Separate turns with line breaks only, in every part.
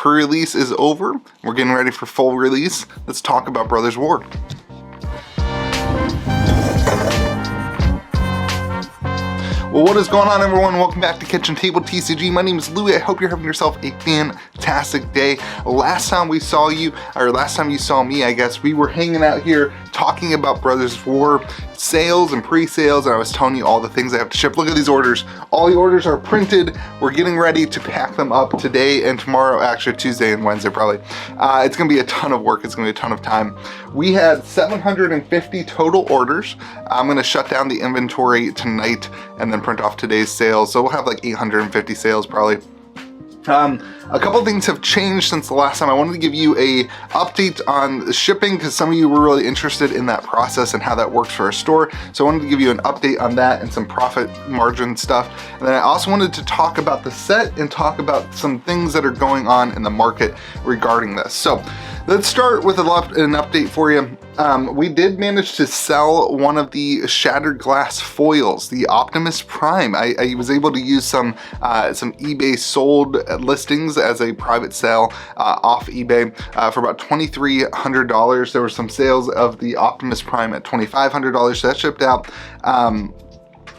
Pre-release is over. We're getting ready for full release. Let's talk about Brothers War. Well, what is going on, everyone? Welcome back to Kitchen Table TCG. My name is Louie. I hope you're having yourself a fantastic day. Last time you saw me, I guess, we were hanging out here talking about Brothers War sales and pre-sales, and I was telling you all the things I have to ship. Look at these orders. All the orders are printed. We're getting ready to pack them up today and tomorrow, actually Tuesday and Wednesday probably. It's gonna be a ton of work. It's gonna be a ton of time. We had 750 total orders. I'm gonna shut down the inventory tonight and then print off today's sales. So we'll have like 850 sales probably. A couple things have changed since the last time. I wanted to give you a update on the shipping because some of you were really interested in that process and how that works for a store. So I wanted to give you an update on that and some profit margin stuff. And then I also wanted to talk about the set and talk about some things that are going on in the market regarding this. So let's start with an update for you. We did manage to sell one of the shattered glass foils, the Optimus Prime. I was able to use some eBay sold listings as a private sale off eBay for about $2,300. There were some sales of the Optimus Prime at $2,500, so that shipped out.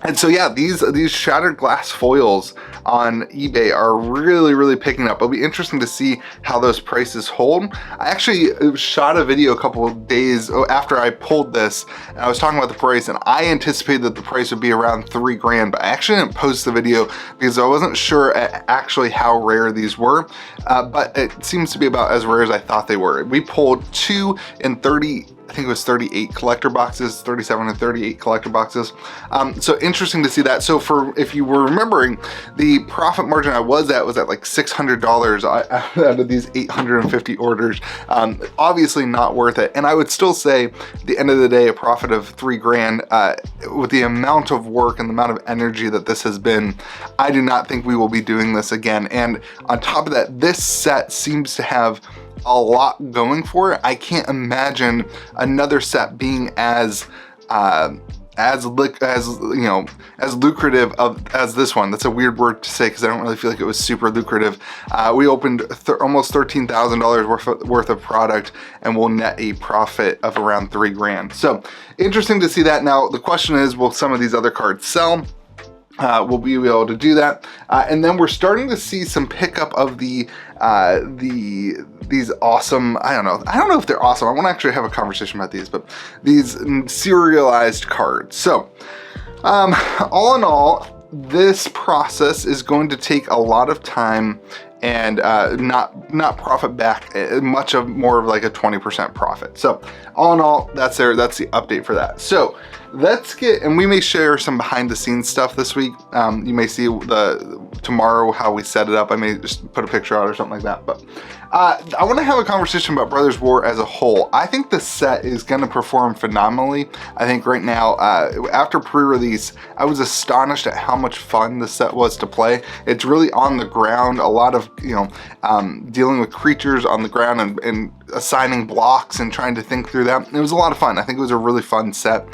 And so yeah, these shattered glass foils on eBay are really picking up. It'll be interesting to see how those prices hold. I actually shot a video a couple of days after I pulled this, and I was talking about the price, and I anticipated that the price would be around $3,000, but I actually didn't post the video because I wasn't sure actually how rare these were, but it seems to be about as rare as I thought they were. We pulled 2 in 30, I think it was 38 collector boxes, 37 and 38 collector boxes. So interesting to see that. So if you were remembering, the profit margin I was at like $600 out of these 850 orders. Obviously not worth it. And I would still say at the end of the day, a profit of $3,000 with the amount of work and the amount of energy that this has been, I do not think we will be doing this again. And on top of that, this set seems to have a lot going for it. I can't imagine another set being as lucrative as this one. That's a weird word to say because I don't really feel like it was super lucrative. We opened almost $13,000 worth of product and we'll net a profit of around $3,000. So interesting to see that. Now the question is, will some of these other cards sell? We'll be able to do that, and then we're starting to see some pickup of these awesome, I don't know if they're awesome. I want to actually have a conversation about these, but these serialized cards. So all in all, this process is going to take a lot of time and not profit back more of like a 20% profit. So all in all, that's the update for that. So let's and we may share some behind the scenes stuff this week. You may see tomorrow how we set it up. I may just put a picture out or something like that, but I want to have a conversation about Brothers War as a whole. I think the set is going to perform phenomenally. I think right now, after pre-release, I was astonished at how much fun the set was to play. It's really on the ground, a lot of, dealing with creatures on the ground and assigning blocks and trying to think through that. It was a lot of fun. I think it was a really fun set.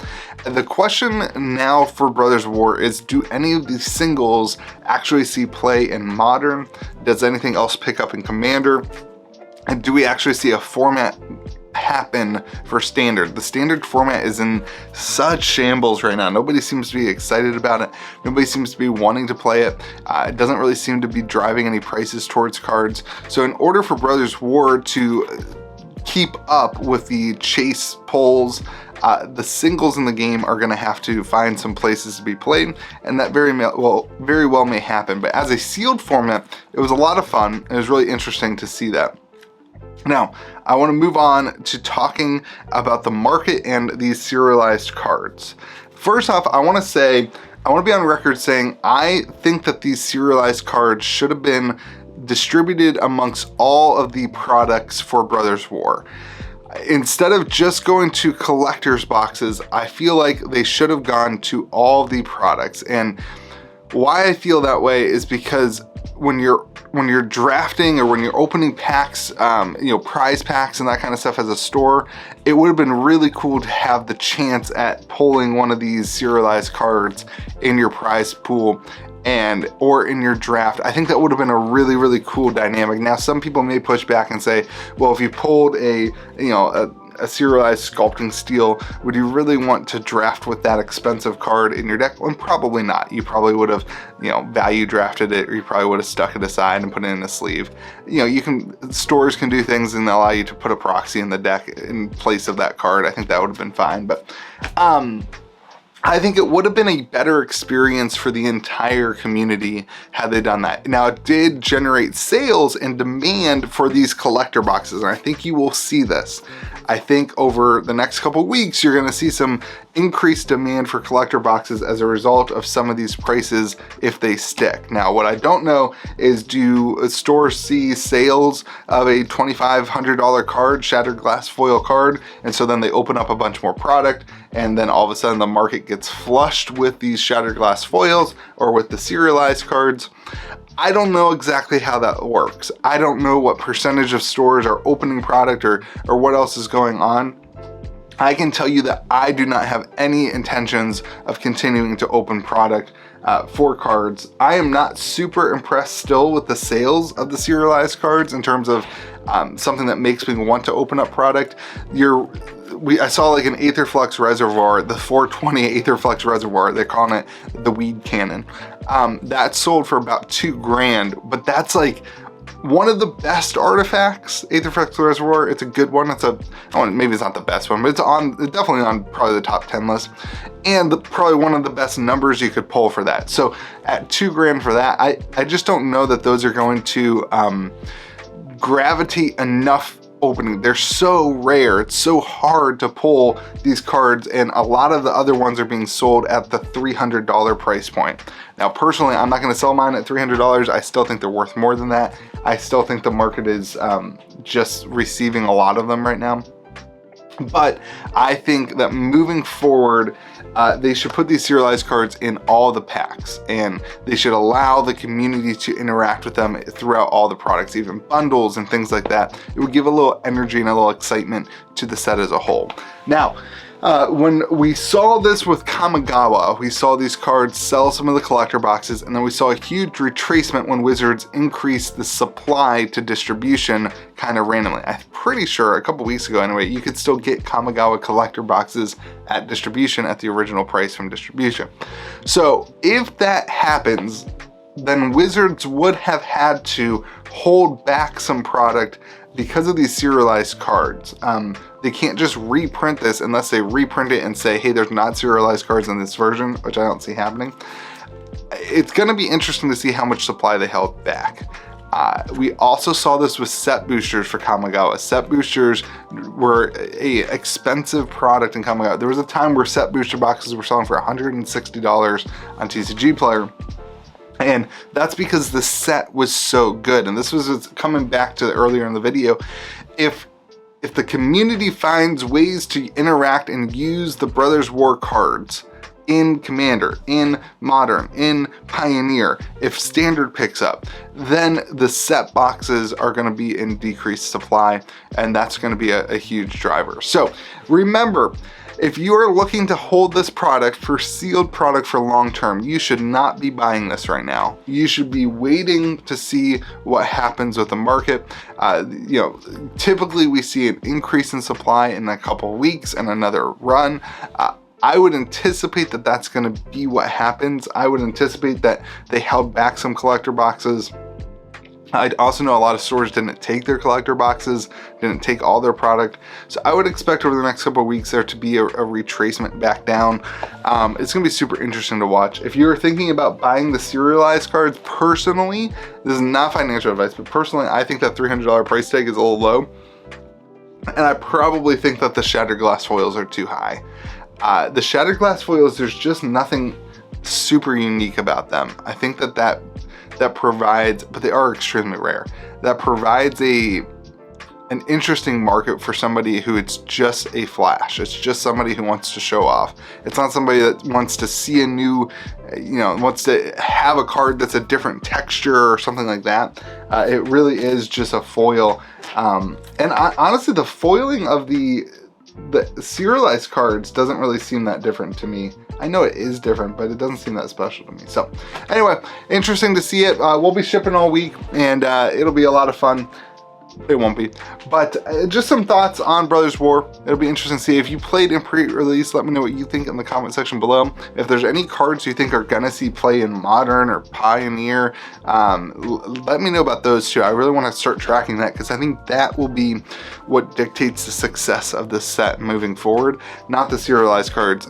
The question now for Brothers War is, do any of these singles actually see play in Modern? Does anything else pick up in Commander? And do we actually see a format happen for Standard? The Standard format is in such shambles right now. Nobody seems to be excited about it. Nobody seems to be wanting to play it. It doesn't really seem to be driving any prices towards cards. So in order for Brothers War to keep up with the chase polls, the singles in the game are going to have to find some places to be played, and that very well may happen. But as a sealed format, it was a lot of fun. It was really interesting to see that. Now, I want to move on to talking about the market and these serialized cards. First off, I want to be on record saying I think that these serialized cards should have been distributed amongst all of the products for Brothers War. Instead of just going to collector's boxes, I feel like they should have gone to all the products. And why I feel that way is because when you're drafting or when you're opening packs, prize packs and that kind of stuff as a store, it would have been really cool to have the chance at pulling one of these serialized cards in your prize pool or in your draft. I think that would have been a really, really cool dynamic. Now, some people may push back and say, well, if you pulled a serialized sculpting steel, would you really want to draft with that expensive card in your deck? Well, probably not. You probably would have, value drafted it, or you probably would have stuck it aside and put it in a sleeve. Stores can do things and allow you to put a proxy in the deck in place of that card. I think that would have been fine, but I think it would have been a better experience for the entire community had they done that. Now, it did generate sales and demand for these collector boxes, and I think you will see this. I think over the next couple weeks, you're gonna see some increased demand for collector boxes as a result of some of these prices if they stick. Now, what I don't know is, do stores see sales of a $2,500 card, shattered glass foil card, and so then they open up a bunch more product, and then all of a sudden the market gets flushed with these shattered glass foils or with the serialized cards? I don't know exactly how that works. I don't know what percentage of stores are opening product or what else is going on. I can tell you that I do not have any intentions of continuing to open product for cards. I am not super impressed still with the sales of the serialized cards in terms of something that makes me want to open up product. I saw like an Aetherflux Reservoir, the 420 Aetherflux Reservoir, they're calling it the Weed Cannon. That sold for about $2,000, but that's like one of the best artifacts, Aetherflux Reservoir. It's a good one. Maybe it's not the best one, but it's definitely on probably the top 10 list, and probably one of the best numbers you could pull for that. So at $2,000 for that, I just don't know that those are going to gravitate enough opening. They're so rare. It's so hard to pull these cards, and a lot of the other ones are being sold at the $300 price point. Now, personally, I'm not going to sell mine at $300. I still think they're worth more than that. I still think the market is just receiving a lot of them right now. But I think that moving forward, they should put these serialized cards in all the packs, and they should allow the community to interact with them throughout all the products, even bundles and things like that. It would give a little energy and a little excitement to the set as a whole. Now, when we saw this with Kamigawa, we saw these cards sell some of the collector boxes, and then we saw a huge retracement when Wizards increased the supply to distribution kind of randomly. I'm pretty sure a couple weeks ago anyway, you could still get Kamigawa collector boxes at distribution at the original price from distribution. So if that happens, then Wizards would have had to hold back some product because of these serialized cards. They can't just reprint this unless they reprint it and say, hey, there's not serialized cards in this version, which I don't see happening. It's gonna be interesting to see how much supply they held back. We also saw this with set boosters for Kamigawa. Set boosters were a expensive product in Kamigawa. There was a time where set booster boxes were selling for $160 on TCG Player. And that's because the set was so good. And this was coming back to earlier in the video. If the community finds ways to interact and use the Brothers War cards in Commander, in Modern, in Pioneer, if Standard picks up, then the set boxes are going to be in decreased supply, and that's going to be a huge driver. So remember, if you are looking to hold this product for sealed product for long term, you should not be buying this right now. You should be waiting to see what happens with the market. Typically we see an increase in supply in a couple weeks and another run. I would anticipate that that's going to be what happens. I would anticipate that they held back some collector boxes. I also know a lot of stores didn't take their collector boxes, didn't take all their product. So I would expect over the next couple of weeks there to be a retracement back down. It's gonna be super interesting to watch. If you're thinking about buying the serialized cards, personally, this is not financial advice, but personally, I think that $300 price tag is a little low. And I probably think that the shattered glass foils are too high. The shattered glass foils, there's just nothing super unique about them. I think that provides, but they are extremely rare, that provides an interesting market for somebody who it's just a flash. It's just somebody who wants to show off. It's not somebody that wants to see a new, wants to have a card that's a different texture or something like that. It really is just a foil. And honestly, the foiling of the the serialized cards doesn't really seem that different to me. I know it is different, but it doesn't seem that special to me. So anyway, interesting to see it. We'll be shipping all week, and it'll be a lot of fun. It won't be, but just some thoughts on Brothers War. It'll be interesting to see. If you played in pre-release, let me know what you think in the comment section below. If there's any cards you think are gonna see play in Modern or Pioneer, let me know about those too. I really want to start tracking that, because I think that will be what dictates the success of this set moving forward, not the serialized cards.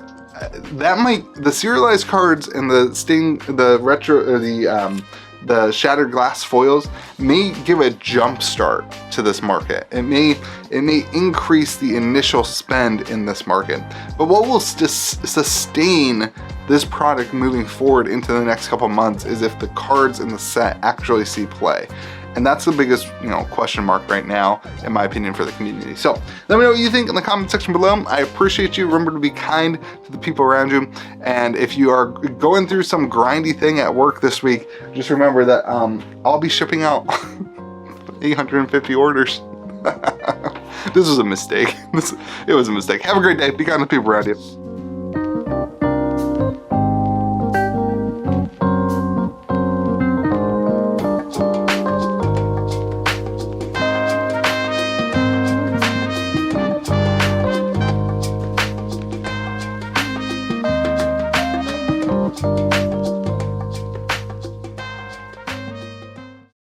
The serialized cards and the retro, or the shattered glass foils may give a jump start to this market. It may increase the initial spend in this market, but what will sustain this product moving forward into the next couple months is if the cards in the set actually see play. And that's the biggest, question mark right now, in my opinion, for the community. So let me know what you think in the comment section below. I appreciate you. Remember to be kind to the people around you. And if you are going through some grindy thing at work this week, just remember that I'll be shipping out 850 orders. This was a mistake. It was a mistake. Have a great day. Be kind to the people around you.